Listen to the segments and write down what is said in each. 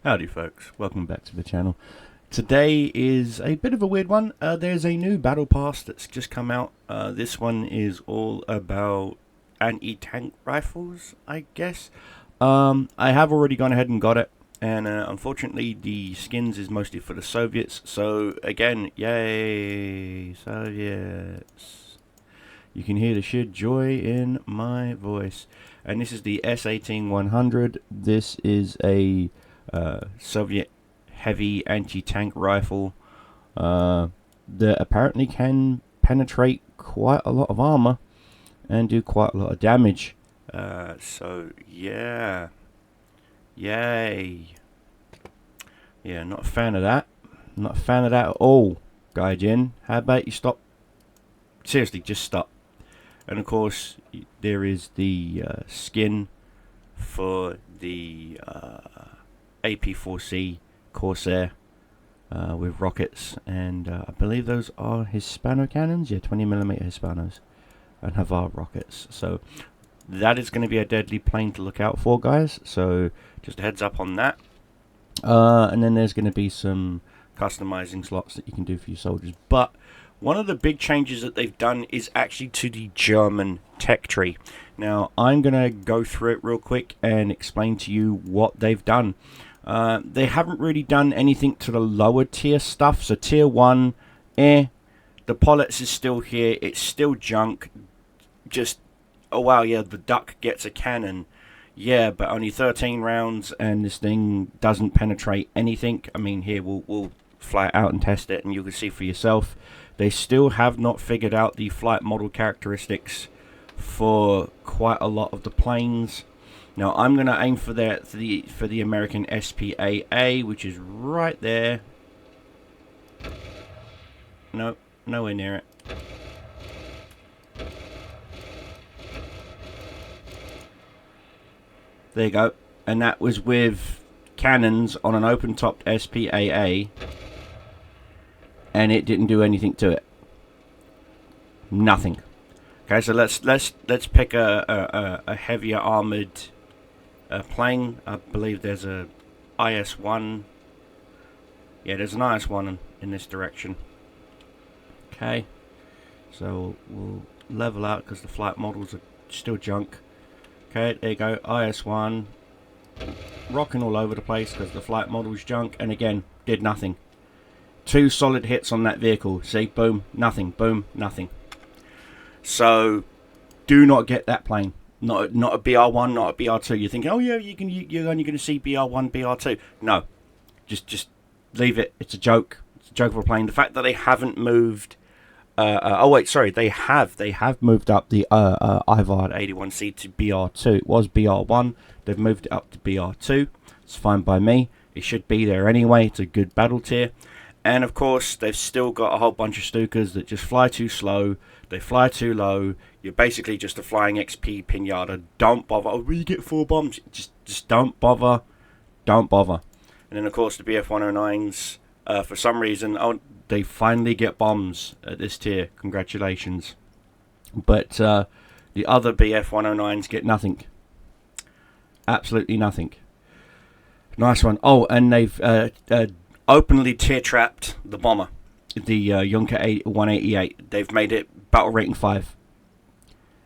Howdy folks, welcome back to the channel. Today is a bit of a weird one. There's a new battle pass that's just come out. This one is all about anti-tank rifles, I guess. I have already gone ahead and got it, and unfortunately the skins is mostly for the Soviets, so again, yay, Soviets. You can hear the sheer joy in my voice. And this is the S18-100. This is a Soviet heavy anti-tank rifle that apparently can penetrate quite a lot of armor and do quite a lot of damage. So yeah, yay. Yeah, not a fan of that. Not a fan of that at all, Gaijin. How about you stop? Seriously, just stop. And of course, there is the skin for the AP4C Corsair with rockets, and I believe those are Hispano cannons. Yeah, 20mm Hispanos, and Havar rockets. So that is going to be a deadly plane to look out for, guys. So just a heads up on that. And then there's going to be some customizing slots that you can do for your soldiers. But one of the big changes that they've done is actually to the German tech tree. Now, I'm going to go through it real quick and explain to you what they've done. They haven't really done anything to the lower tier stuff. So tier 1, the Pollets is still here. It's still junk. Just, oh wow, yeah, the Duck gets a cannon. Yeah, but only 13 rounds, and this thing doesn't penetrate anything. I mean, here, we'll fly it out and test it, and you can see for yourself. They still have not figured out the flight model characteristics for quite a lot of the planes. Now I'm going to aim for the American SPAA, which is right there. No, nowhere near it. There you go. And that was with cannons on an open-topped SPAA. And it didn't do anything to it. Nothing. Okay, so let's pick a heavier armored plane. I believe there's a IS-1. Yeah, there's an IS-1 in this direction. Okay, so we'll level out because the flight models are still junk. Okay, there you go, IS-1. Rocking all over the place because the flight model's junk, and again, did nothing. 2 solid hits on that vehicle. See, boom, nothing, boom, nothing. So, do not get that plane. Not a BR1, not a BR2. You're thinking, oh yeah, you're only going to see BR1, BR2. No, just leave it. It's a joke. It's a joke of a plane. The fact that they haven't moved. Oh wait, sorry. They have moved up the IVARD 81C to BR2. It was BR1. They've moved it up to BR2. It's fine by me. It should be there anyway. It's a good battle tier. And of course, they've still got a whole bunch of Stukas that just fly too slow. They fly too low. You're basically just a flying XP pinata. Don't bother. Oh, we get 4 bombs. Just don't bother. Don't bother. And then of course the BF-109s, for some reason, they finally get bombs at this tier. Congratulations. But the other BF-109s get nothing. Absolutely nothing. Nice one. Oh, and they've openly tier trapped the bomber, the Junker 188. They've made it battle rating 5.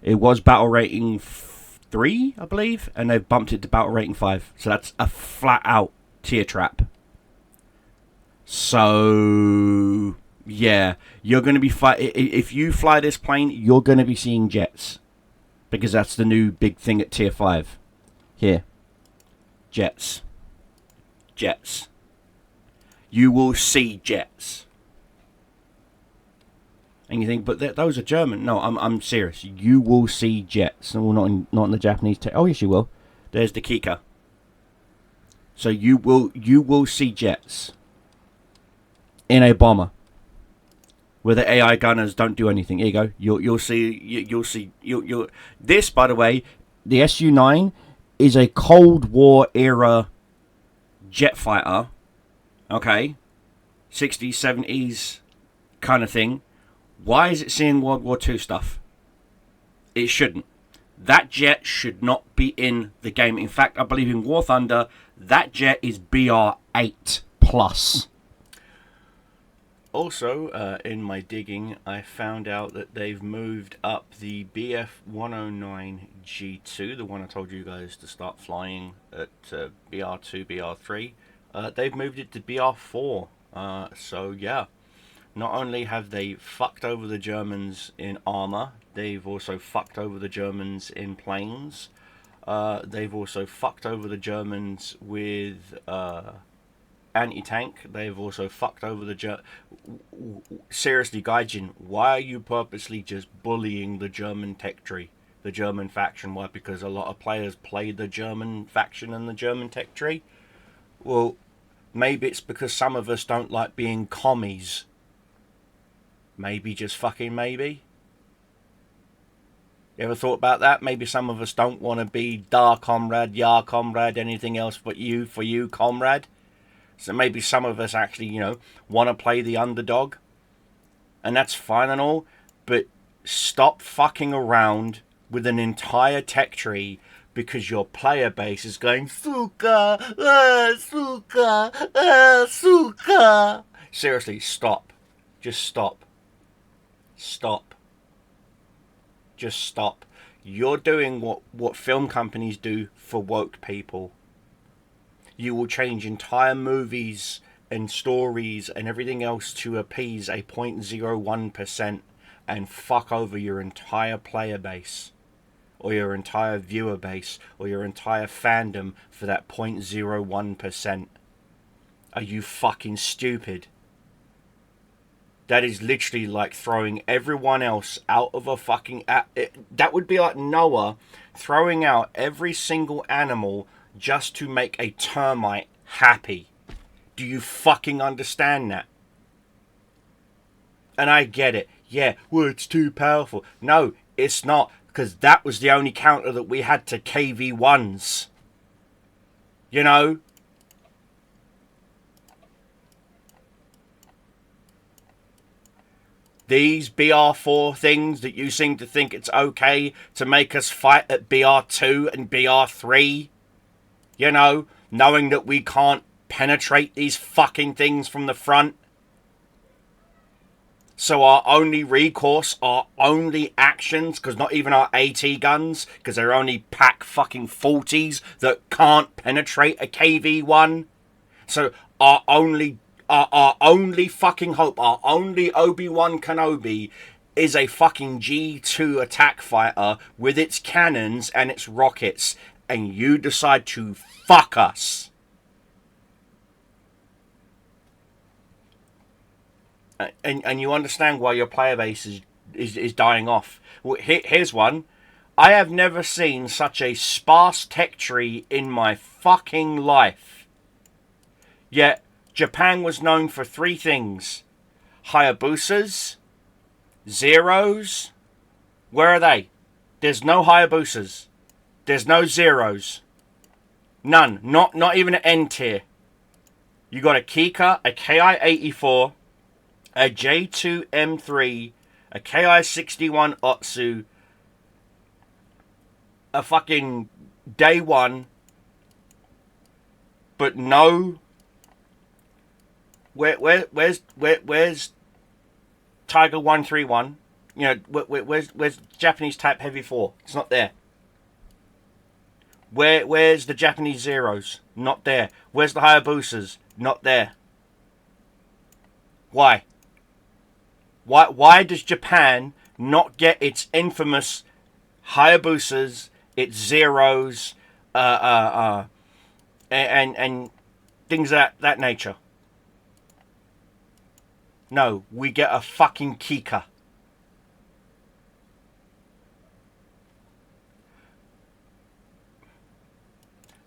It was battle rating 3, I believe, and they've bumped it to battle rating 5. So that's a flat out tier trap. So yeah, you're going to be if you fly this plane, you're going to be seeing jets, because that's the new big thing at tier 5. Here, jets. You will see jets. And you think, but those are German. No, I'm serious. You will see jets. Well, not in the Japanese. Oh, yes, you will. There's the Kika. So you will see jets in a bomber, where the AI gunners don't do anything. Here you go. You'll see. This, by the way, the Su-9 is a Cold War era jet fighter. Okay, 60s, 70s kind of thing. Why is it seeing World War II stuff? It shouldn't. That jet should not be in the game. In fact, I believe in War Thunder, that jet is BR8 plus. Also, in my digging, I found out that they've moved up the BF-109G2, the one I told you guys to start flying at BR2, BR3. They've moved it to BR4. So, yeah. Not only have they fucked over the Germans in armor, they've also fucked over the Germans in planes. They've also fucked over the Germans with anti-tank. They've also fucked over the seriously, Gaijin, why are you purposely just bullying the German tech tree, the German faction? Why? Because a lot of players play the German faction and the German tech tree? Well, maybe it's because some of us don't like being commies. Maybe, just fucking maybe. You ever thought about that? Maybe some of us don't want to be da comrade, ya comrade, anything else but you, for you, comrade. So maybe some of us actually, you know, want to play the underdog. And that's fine and all. But stop fucking around with an entire tech tree because your player base is going, Suka, Suka, Suka. Seriously, stop. Just stop. Stop. Just stop. You're doing what film companies do for woke people. You will change entire movies and stories and everything else to appease a 0.01% and fuck over your entire player base or your entire viewer base or your entire fandom for that 0.01%. Are you fucking stupid? That is literally like throwing everyone else out of a fucking... that would be like Noah throwing out every single animal just to make a termite happy. Do you fucking understand that? And I get it. Yeah, well, it's too powerful. No, it's not. Because that was the only counter that we had to KV-1s. You know? These BR4 things that you seem to think it's okay to make us fight at BR2 and BR3. You know, knowing that we can't penetrate these fucking things from the front. So our only recourse, our only actions, because not even our AT guns, because they're only pack fucking 40s that can't penetrate a KV-1. So our only fucking hope, our only Obi-Wan Kenobi is a fucking G2 attack fighter with its cannons and its rockets, and you decide to fuck us. And you understand why your player base is dying off. Well, here's one. I have never seen such a sparse tech tree in my fucking life. Yet Japan was known for 3 things. Hayabusas, Zeros. Where are they? There's no Hayabusas. There's no Zeros. None. Not even an N tier. You got a Kika, a Ki-84, a J2M3, a Ki-61 Otsu, a fucking Day 1, but no... Where's Tiger 131? You know, where's Japanese Type Heavy 4? It's not there. Where's the Japanese Zeros? Not there. Where's the Hayabusas? Not there. Why? Why does Japan not get its infamous Hayabusas, its Zeros, and things of that nature? No, we get a fucking Kika.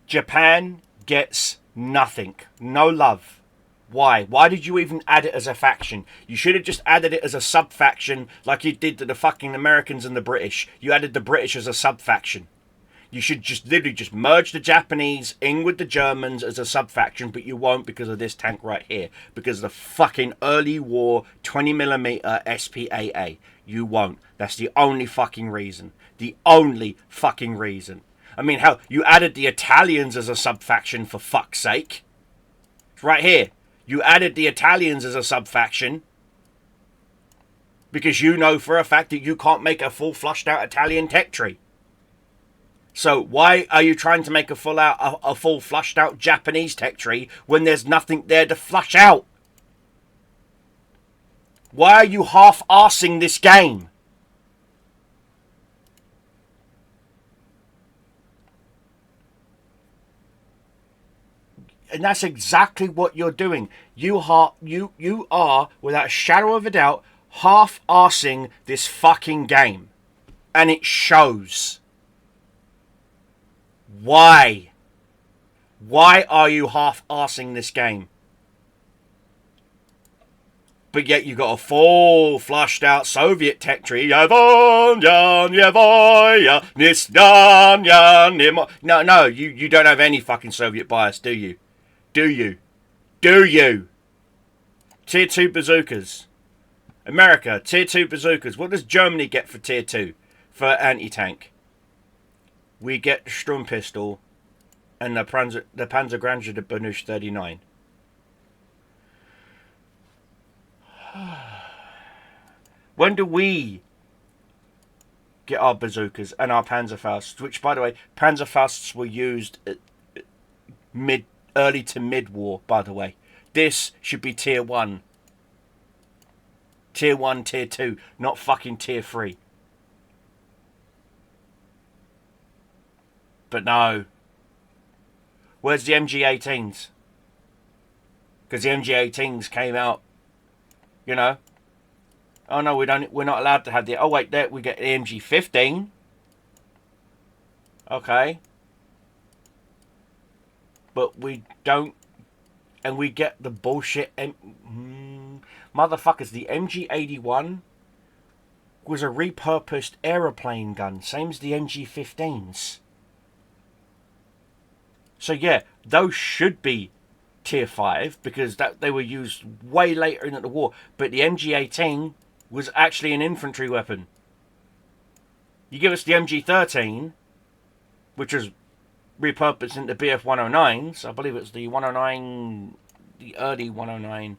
Japan gets nothing. No love. Why? Why did you even add it as a faction? You should have just added it as a sub-faction like you did to the fucking Americans and the British. You added the British as a sub-faction. You should just literally just merge the Japanese in with the Germans as a sub-faction, but you won't because of this tank right here. Because of the fucking early war 20mm SPAA. You won't. That's the only fucking reason. The only fucking reason. I mean, how you added the Italians as a sub-faction, for fuck's sake. It's right here. You added the Italians as a sub-faction because you know for a fact that you can't make a full flushed out Italian tech tree. So why are you trying to make a full flushed out Japanese tech tree when there's nothing there to flush out? Why are you half-arsing this game? And that's exactly what you're doing. You are, without a shadow of a doubt, half-arsing this fucking game. And it shows. Why? Why are you half-arsing this game? But yet you got a full flushed out Soviet tech tree. No, you don't have any fucking Soviet bias, do you? Do you? Do you? Tier 2 bazookas. America, Tier 2 bazookas. What does Germany get for Tier 2? For anti-tank? We get the Sturm pistol and the Panzergrenadier de Banush 39. When do we get our bazookas and our Panzerfausts? Which, by the way, Panzerfausts were used at early to mid-war, by the way. This should be Tier 1. Tier 1, Tier 2, not fucking Tier 3. But no. Where's the MG-18s? Because the MG-18s came out, you know. Oh no, we're not allowed to have the... Oh wait, there we get the MG-15. Okay. But we don't... And we get the bullshit... Motherfuckers, the MG-81 was a repurposed aeroplane gun. Same as the MG-15s. So yeah, those should be Tier 5 because they were used way later in the war. But the MG-18 was actually an infantry weapon. You give us the MG-13, which was repurposed into BF-109s. I believe it's the 109, the early 109.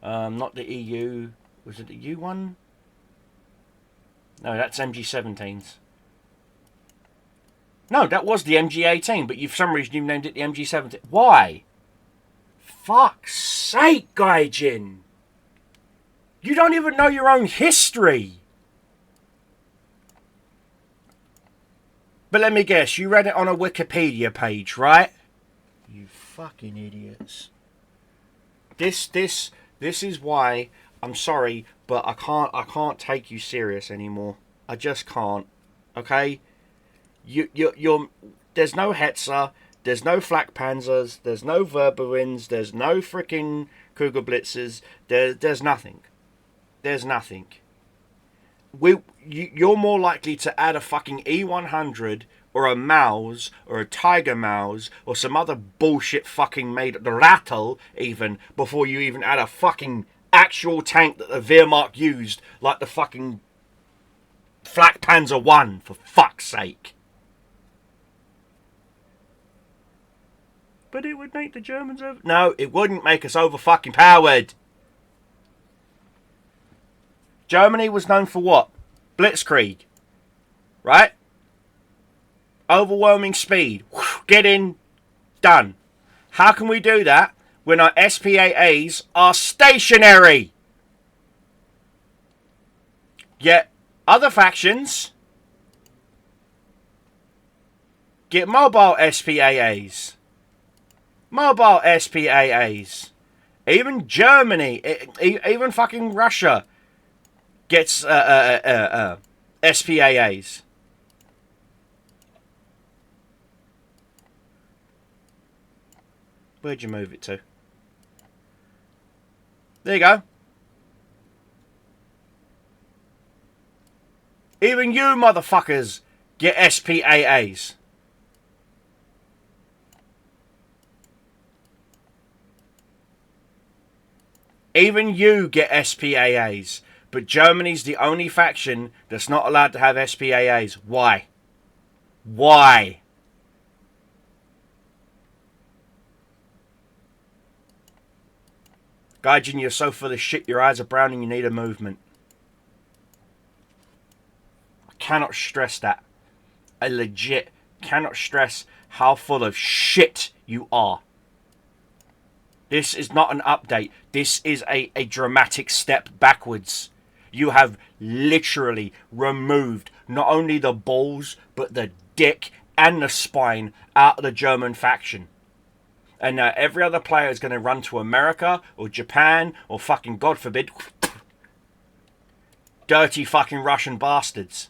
Not the EU. Was it the U1? No, that's MG-17s. No, that was the MG-18, but for some reason you've named it the MG-17. Why? Fuck's sake, Gaijin! You don't even know your own history! But let me guess, you read it on a Wikipedia page, right? You fucking idiots. This is why, I'm sorry, but I can't take you serious anymore. I just can't. Okay? You're there's no Hetzer, there's no Flak Panzers, there's no Verberins, there's no freaking Cougar Blitzers, there's nothing. There's nothing. You're more likely to add a fucking E100 or a Maus or a Tiger Maus or some other bullshit fucking made the Rattle even before you even add a fucking actual tank that the Wehrmacht used, like the fucking Flak Panzer 1, for fuck's sake. But it would make the Germans over... No, it wouldn't make us over fucking powered. Germany was known for what? Blitzkrieg. Right? Overwhelming speed. Get in. Done. How can we do that when our SPAAs are stationary? Yet other factions get mobile SPAAs. Mobile SPAAs. Even Germany, even fucking Russia gets SPAAs. Where'd you move it to? There you go. Even you motherfuckers get SPAAs. Even you get SPAAs. But Germany's the only faction that's not allowed to have SPAAs. Why? Why? Gaijin, you're so full of shit, your eyes are brown and you need a movement. I cannot stress that. I legit cannot stress how full of shit you are. This is not an update. This is a dramatic step backwards. You have literally removed not only the balls, but the dick and the spine out of the German faction. And now every other player is going to run to America or Japan or fucking, God forbid, dirty fucking Russian bastards.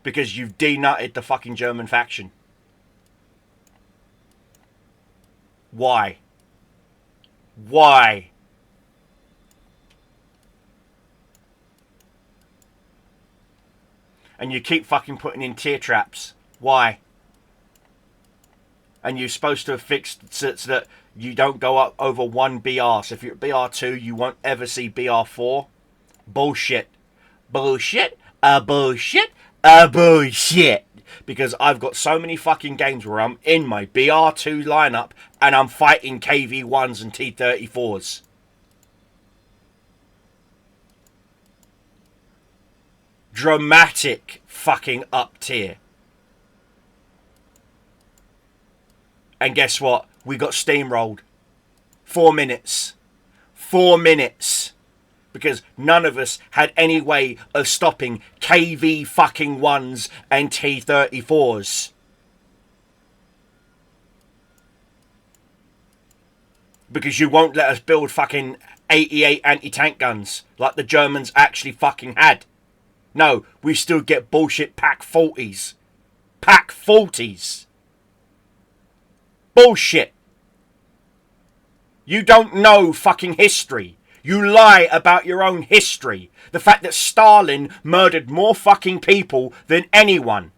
Because you've denutted the fucking German faction. Why? Why? And you keep fucking putting in tear traps. Why? And you're supposed to have fixed so that you don't go up over 1 BR. So if you're at BR2, you won't ever see BR4. Bullshit. Bullshit. Bullshit. Bullshit. Because I've got so many fucking games where I'm in my BR2 lineup and I'm fighting KV1s and T-34s. Dramatic fucking up tier. And guess what? We got steamrolled. 4 minutes. 4 minutes. Because none of us had any way of stopping KV fucking 1s and T-34s. Because you won't let us build fucking 88 anti-tank guns like the Germans actually fucking had. No, we still get bullshit Pack 40s. Pack 40s. Bullshit. You don't know fucking history. You lie about your own history. The fact that Stalin murdered more fucking people than anyone.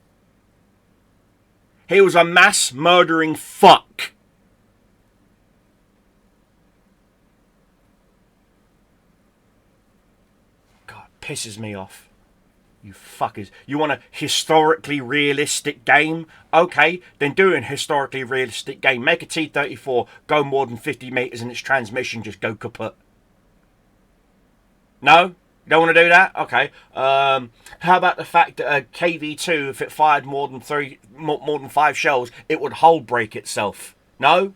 He was a mass murdering fuck. God, pisses me off. You fuckers. You want a historically realistic game? Okay, then do an historically realistic game. Make a T-34 go more than 50 metres and its transmission just go kaput. No? You don't want to do that? Okay. How about the fact that a KV-2, if it fired more than 5 shells, it would hull break itself? No?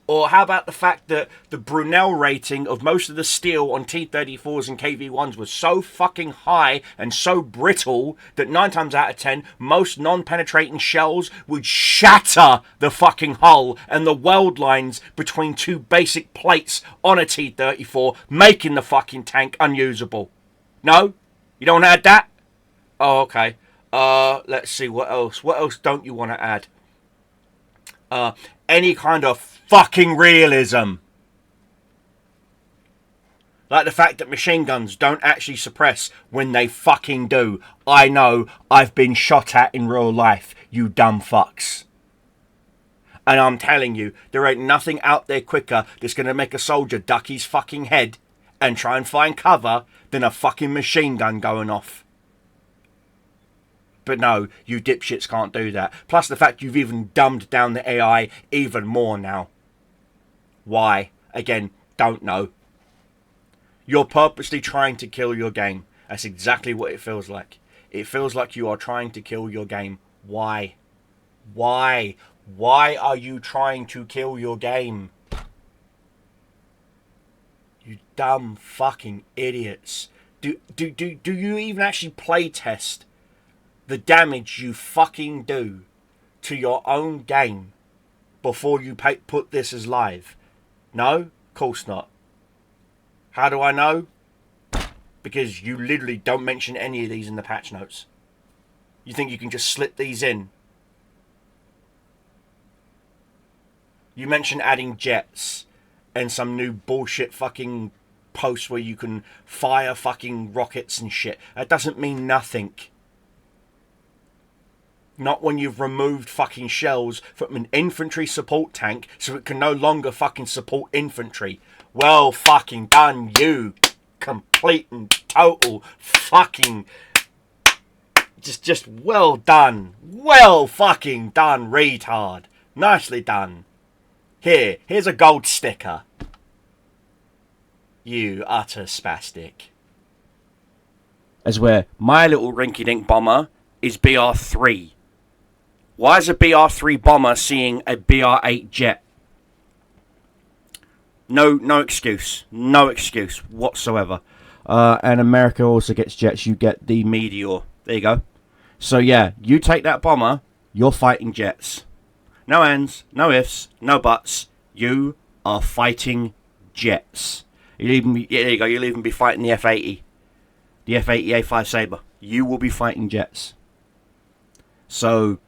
Or how about the fact that the Brunel rating of most of the steel on T-34s and KV-1s was so fucking high and so brittle that 9 times out of 10, most non-penetrating shells would shatter the fucking hull and the weld lines between 2 basic plates on a T-34, making the fucking tank unusable. No? You don't want to add that? Oh, okay. Let's see, what else? What else don't you want to add? Any kind of fucking realism. Like the fact that machine guns don't actually suppress when they fucking do. I know, I've been shot at in real life, you dumb fucks. And I'm telling you, there ain't nothing out there quicker that's going to make a soldier duck his fucking head and try and find cover than a fucking machine gun going off. But no, you dipshits can't do that. Plus the fact you've even dumbed down the AI even more now. Why? Again, don't know. You're purposely trying to kill your game. That's exactly what it feels like. It feels like you are trying to kill your game. Why? Why? Why are you trying to kill your game? You dumb fucking idiots. Do you even actually play test the damage you fucking do to your own game before you put this as live? No? Of course not. How do I know? Because you literally don't mention any of these in the patch notes. You think you can just slip these in? You mentioned adding jets and some new bullshit fucking posts where you can fire fucking rockets and shit. That doesn't mean nothing. Not when you've removed fucking shells from an infantry support tank so it can no longer fucking support infantry. Well fucking done, you complete and total fucking... Just well done. Well fucking done, retard. Nicely done. Here's a gold sticker. You utter spastic. As where my little rinky-dink bomber is BR3. Why is a BR3 bomber seeing a BR8 jet? No excuse. No excuse whatsoever. And America also gets jets. You get the Meteor. There you go. So yeah, you take that bomber, you're fighting jets. No ands, no ifs, no buts. You are fighting jets. There you go. You'll even be fighting the F-80. The F-80A5 Sabre. You will be fighting jets. So,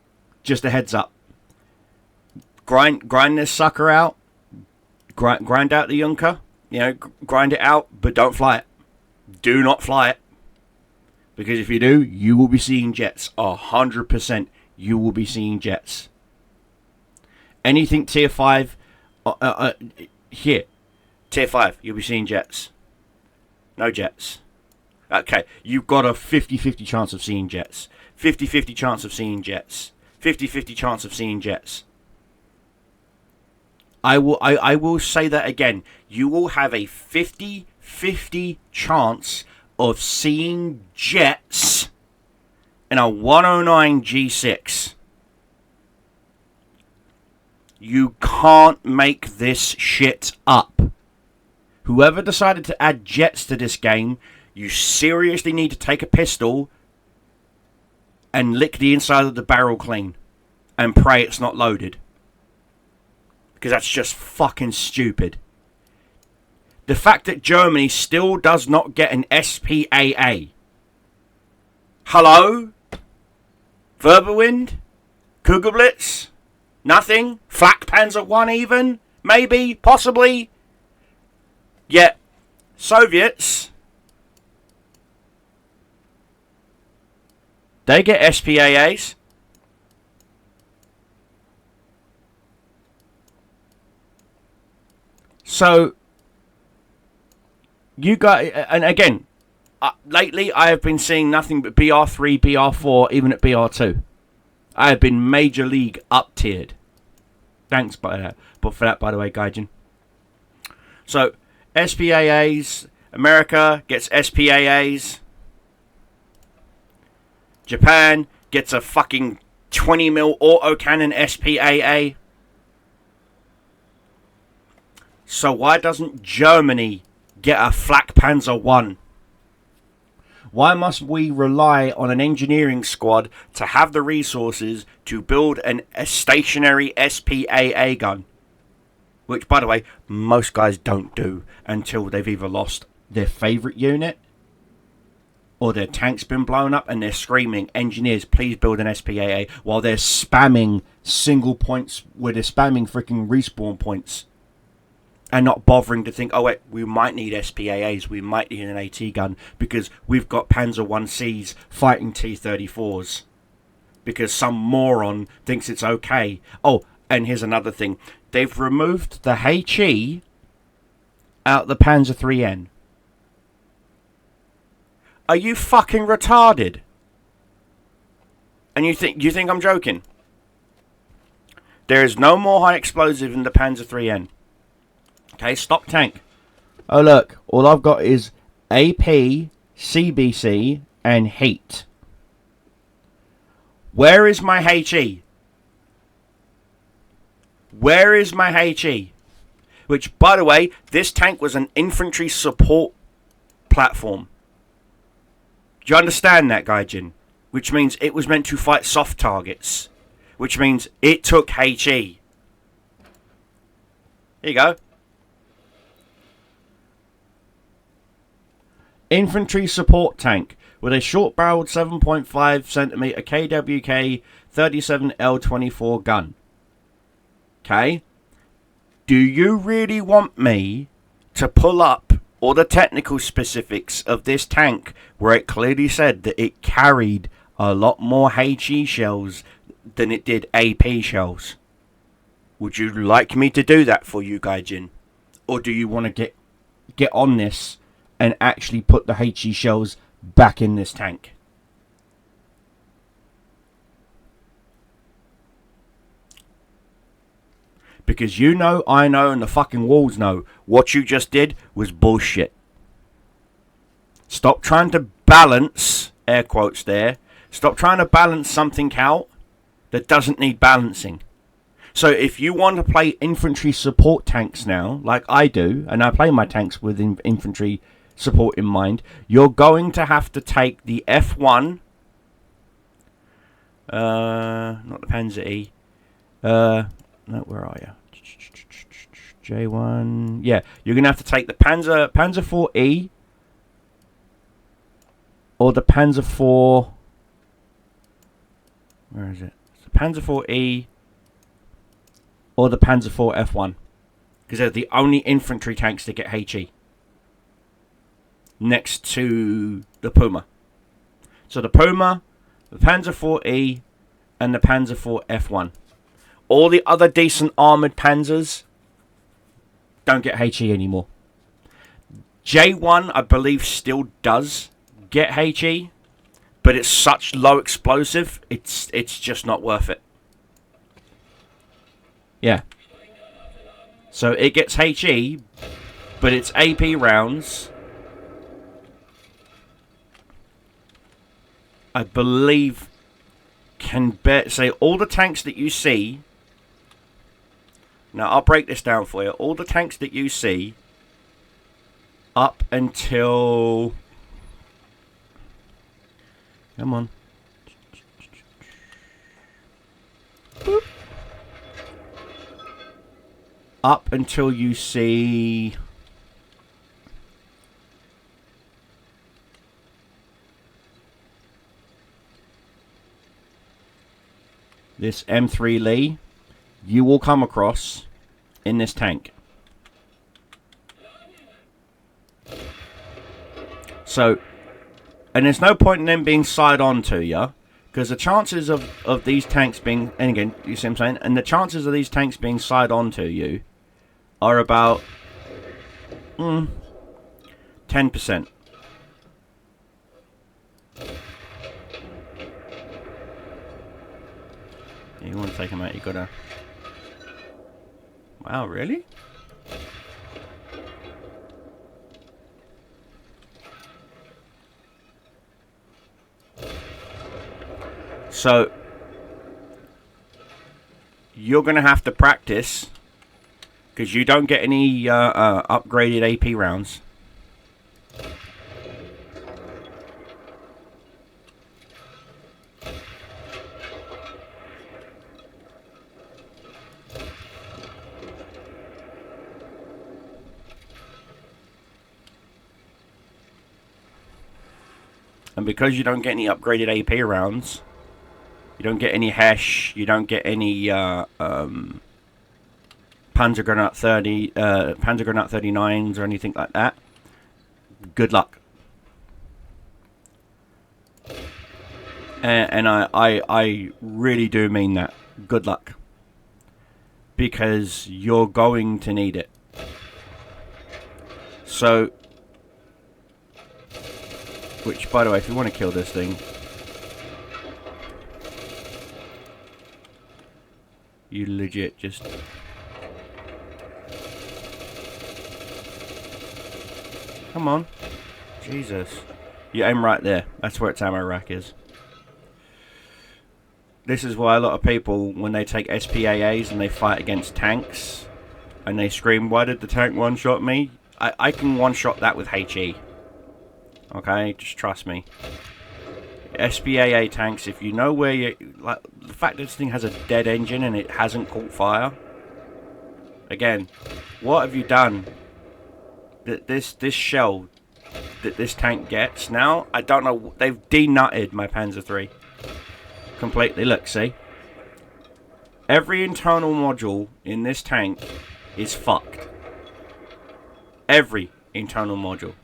just a heads up. Grind this sucker out. Grind out the Junker. You know, grind it out, but don't fly it. Do not fly it. Because if you do, you will be seeing jets. 100% you will be seeing jets. Anything tier 5, here. Tier 5, you'll be seeing jets. No jets. Okay, you've got a 50-50 chance of seeing jets. 50-50 chance of seeing jets. 50-50 chance of seeing jets. I will say that again. You will have a 50-50 chance of seeing jets in a 109 G6. You can't make this shit up. Whoever decided to add jets to this game, you seriously need to take a pistol and lick the inside of the barrel clean and pray it's not loaded. Because that's just fucking stupid. The fact that Germany still does not get an SPAA. Hello? Verberwind? Kugelblitz? Nothing? Flak Panzer 1 even? Maybe? Possibly? Yet, Soviets, they get SPAAs. So, you got, and again, lately I have been seeing nothing but BR3, BR4, even at BR2. I have been major league up-tiered. Thanks for that, by the way, Gaijin. So, SPAAs, America gets SPAAs. Japan gets a fucking 20mm autocannon SPAA. So why doesn't Germany get a Flak Panzer 1? Why must we rely on an engineering squad to have the resources to build a stationary SPAA gun? Which, by the way, most guys don't do until they've either lost their favourite unit or their tank's been blown up and they're screaming, engineers, please build an SPAA, while they're spamming single points where they're spamming freaking respawn points and not bothering to think, oh wait, we might need SPAAs, we might need an AT gun because we've got Panzer 1Cs fighting T-34s because some moron thinks it's okay. Oh, and here's another thing. They've removed the HE out the Panzer 3N. Are you fucking retarded? And you think I'm joking? There is no more high explosive in the Panzer 3N. Okay, stop tank. Oh look, all I've got is AP, CBC, and heat. Where is my HE? Where is my HE? Which, by the way, this tank was an infantry support platform. Do you understand that, Gaijin? Which means it was meant to fight soft targets. Which means it took HE. Here you go. Infantry support tank with a short-barreled 7.5cm KWK 37L24 gun. Okay? Do you really want me to pull up all the technical specifics of this tank where it clearly said that it carried a lot more HE shells than it did AP shells? Would you like me to do that for you, Gaijin? Or do you want to get on this and actually put the HE shells back in this tank. Because you know, I know, and the fucking walls know, what you just did was bullshit. Stop trying to balance, air quotes there, stop trying to balance something out that doesn't need balancing. So if you want to play infantry support tanks now, like I do, and I play my tanks with infantry support in mind, you're going to have to take the F1, not the Panzer E, no, where are you? J1, yeah, you're going to have to take the Panzer 4E, or the Panzer 4, where is it? It's the Panzer 4E, or the Panzer 4 F1, because they're the only infantry tanks that get HE, next to the Puma. So the Puma, the Panzer 4E, and the Panzer 4 F1. All the other decent armoured Panzers don't get HE anymore. J1, I believe, still does get HE, but it's such low explosive, it's just not worth it. Yeah. So it gets HE, but its AP rounds, I believe, can say all the tanks that you see. Now I'll break this down for you. All the tanks that you see up until, come on, boop. Up until you see this M3 Lee, you will come across in this tank. So, and there's no point in them being side on to you, because the chances of these tanks being, and again, you see what I'm saying, and the chances of these tanks being side on to you are about 10%. You want to take them out, you gotta... Wow, really? So, you're gonna have to practice, because you don't get any upgraded AP rounds. And because you don't get any upgraded AP rounds, you don't get any Hesh, you don't get any Panzer Granat 30, Panzer Granat 39s or anything like that. Good luck. And I really do mean that. Good luck. Because you're going to need it. So, which, by the way, if you want to kill this thing, you legit just... Come on. Jesus. You aim right there. That's where its ammo rack is. This is why a lot of people, when they take SPAAs and they fight against tanks, and they scream, why did the tank one-shot me? I can one-shot that with HE. Okay, just trust me. SPAA tanks, if you know where you... Like, the fact that this thing has a dead engine and it hasn't caught fire. Again, what have you done? This shell that this tank gets now, I don't know, they've denutted my Panzer III. Completely, look, see? Every internal module in this tank is fucked. Every internal module.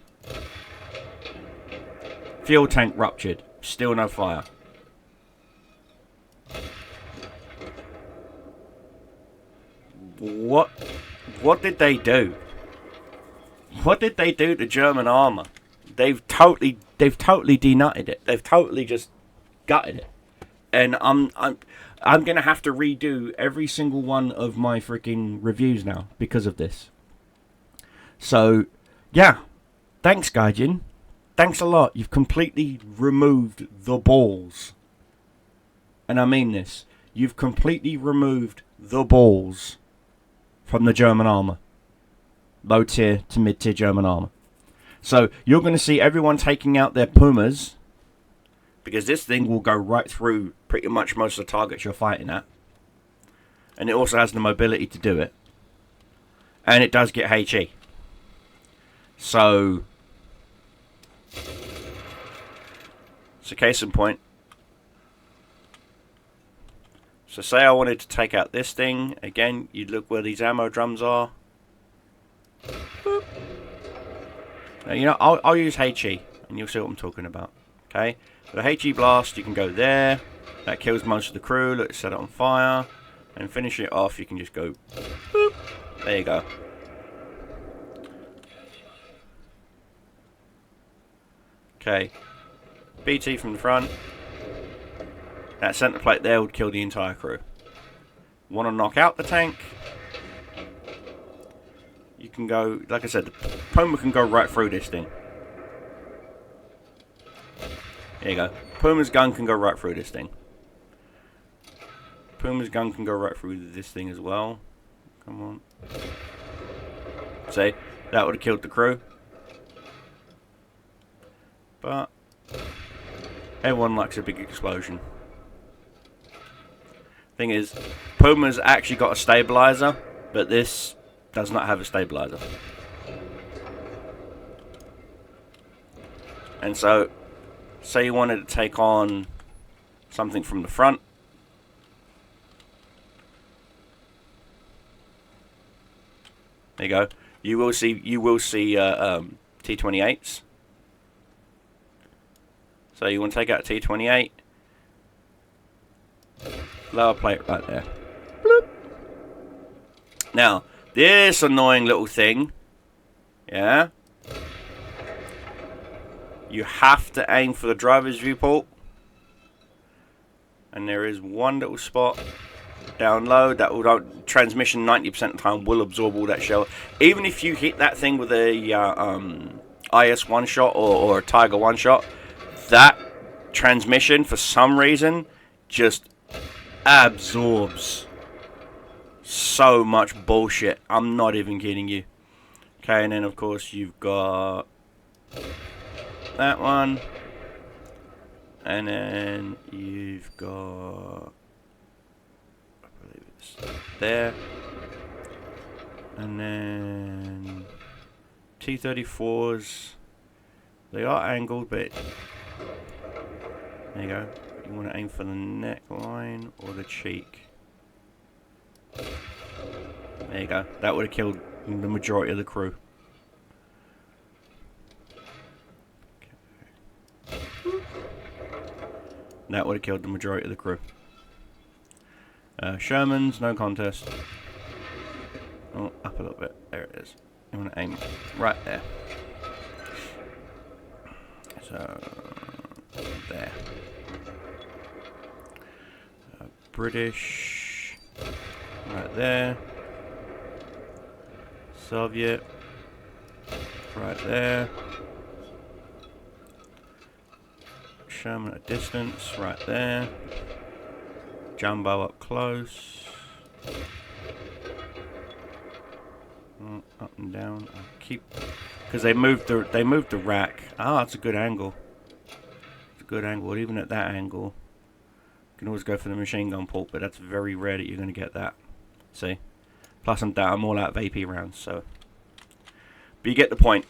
Fuel tank ruptured. Still no fire. What did they do? What did they do to German armor? They've totally denutted it. They've totally just gutted it. And I'm gonna have to redo every single one of my freaking reviews now because of this. So, yeah. Thanks, Gaijin. Thanks a lot. You've completely removed the balls. And I mean this. You've completely removed the balls from the German armor. Low tier to mid tier German armor. So you're going to see everyone taking out their Pumas, because this thing will go right through pretty much most of the targets you're fighting at. And it also has the mobility to do it. And it does get HE. So case in point. So say I wanted to take out this thing. Again, you'd look where these ammo drums are. Boop. Now, you know, I'll use HE, and you'll see what I'm talking about. Okay, with a HE blast, you can go there. That kills most of the crew. Let's set it on fire, and finish it off. You can just go. Boop. There you go. Okay, BT from the front. That center plate there would kill the entire crew. Want to knock out the tank? You can go, like I said, the Puma can go right through this thing. There you go. Puma's gun can go right through this thing. Puma's gun can go right through this thing as well. Come on. See, that would have killed the crew. But everyone likes a big explosion. Thing is, Puma's actually got a stabilizer, but this does not have a stabilizer. And so, say you wanted to take on something from the front. There you go. You will see T-28s. So you want to take out a T-28. Lower plate right there. Bloop. Now, this annoying little thing, yeah, you have to aim for the driver's viewport, and there is one little spot down low that will transmission 90% of the time will absorb all that shell. Even if you hit that thing with a IS one shot or a Tiger one shot, that transmission for some reason just absorbs so much bullshit. I'm not even kidding you. Okay, and then of course you've got that one, and then you've got, I believe it's there, and then T-34s. They are angled, but there you go. You want to aim for the neckline or the cheek. There you go. That would have killed the majority of the crew. Okay. That would have killed the majority of the crew. Sherman's, no contest. Oh, up a little bit. There it is. You want to aim right there. So, there. British, right there. Soviet, right there. Sherman at distance, right there. Jumbo up close. Oh, up and down. I'll keep, because they moved the rack. Ah, it's a good angle. It's a good angle, even at that angle. You can always go for the machine gun port, but that's very rare that you're going to get that. See? Plus I'm all out of AP rounds, so. But you get the point.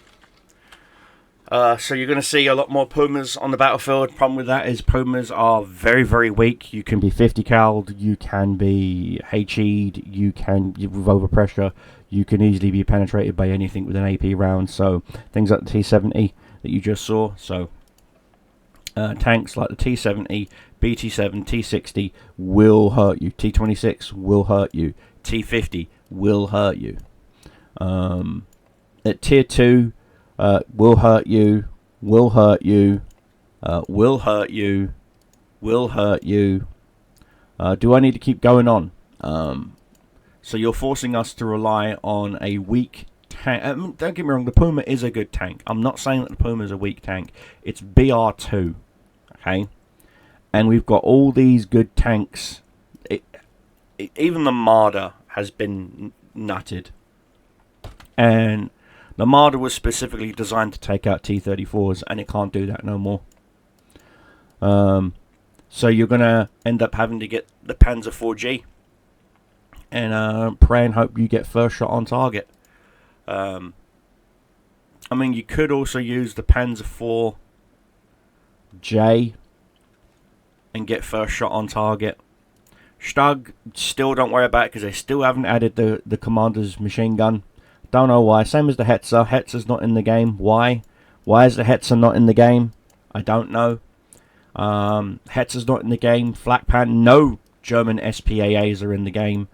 So you're going to see a lot more Pumas on the battlefield. Problem with that is Pumas are very, very weak. You can be 50 cal'd, you can be HE'd, you can, with overpressure, you can easily be penetrated by anything with an AP round. So things like the T-70 that you just saw. So tanks like the T-70, BT-7, T-60 will hurt you. T-26 will hurt you. T-50 will hurt you. at tier 2, will hurt you, will hurt you, will hurt you, will hurt you. Do I need to keep going on? So you're forcing us to rely on a weak tank. Don't get me wrong, the Puma is a good tank. I'm not saying that the Puma is a weak tank. It's BR2, okay? And we've got all these good tanks. Even the Marder has been nutted. And the Marder was specifically designed to take out T-34s, and it can't do that no more. So you're going to end up having to get the Panzer 4G. And pray and hope you get first shot on target. I mean, you could also use the Panzer 4J and get first shot on target. Stug, still don't worry about it because they still haven't added the Commander's machine gun. Don't know why. Same as the Hetzer. Hetzer's not in the game. Why? Why is the Hetzer not in the game? I don't know. Hetzer's not in the game. Flak Pan, no German SPAAs are in the game.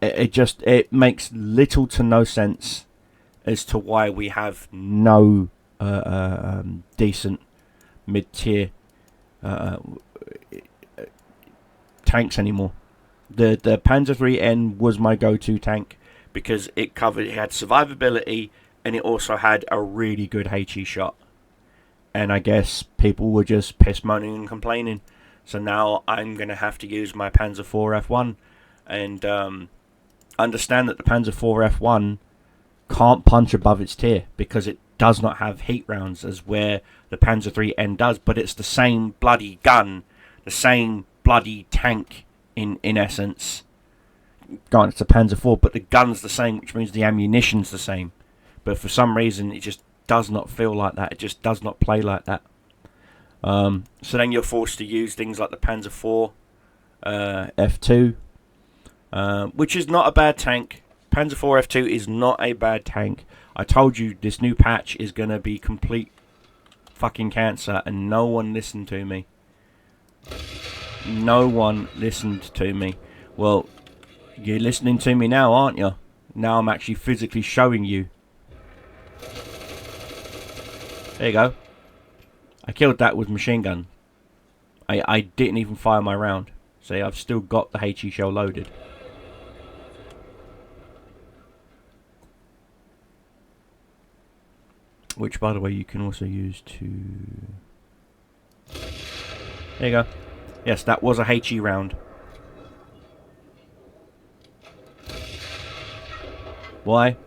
It makes little to no sense as to why we have no decent mid-tier tanks anymore. The Panzer IIIN was my go-to tank because it had survivability and it also had a really good HE shot. And I guess people were just piss moaning and complaining. So now I'm going to have to use my Panzer IV F1 and understand that the Panzer IV F1 can't punch above its tier because it does not have heat rounds as where the Panzer IIIN does. But it's the same bloody gun, the same bloody tank in essence. Granted, it's a Panzer IV, but the gun's the same, which means the ammunition's the same. But for some reason, it just does not feel like that. It just does not play like that. So then you're forced to use things like the Panzer IV F2, which is not a bad tank. Panzer IV F2 is not a bad tank. I told you this new patch is going to be complete fucking cancer, and no one listened to me. No one listened to me. Well, you're listening to me now, aren't you? Now I'm actually physically showing you. There you go. I killed that with machine gun. I didn't even fire my round. See, I've still got the HE shell loaded. Which, by the way, you can also use to... There you go. Yes, that was a HE round. Why?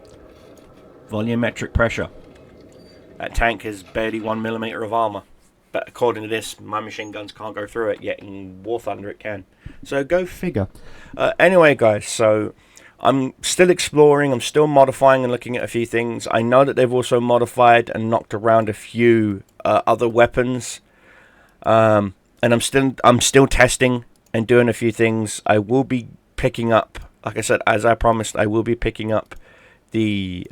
Volumetric pressure. That tank has barely 1mm of armor. But according to this, my machine guns can't go through it, yet in War Thunder it can. So go figure. Anyway, guys, so I'm still exploring, I'm still modifying and looking at a few things. I know that they've also modified and knocked around a few other weapons. And I'm still testing and doing a few things. I will be picking up, like I said, as I promised, I will be picking up the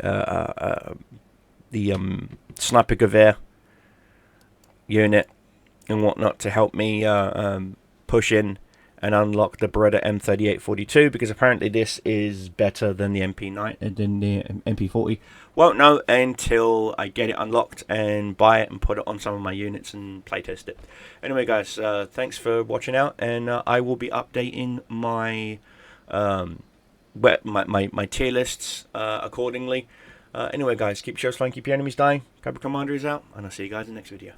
Sniper Gewehr unit and whatnot to help me push in and unlock the Beretta M3842, because apparently this is better than the MP9 than the MP40. Won't know until I get it unlocked and buy it and put it on some of my units and playtest it. Anyway, guys, thanks for watching out, and I will be updating my my tier lists accordingly. Anyway, guys, keep your shows flying, keep your enemies dying. Cobra Commander is out, and I'll see you guys in the next video.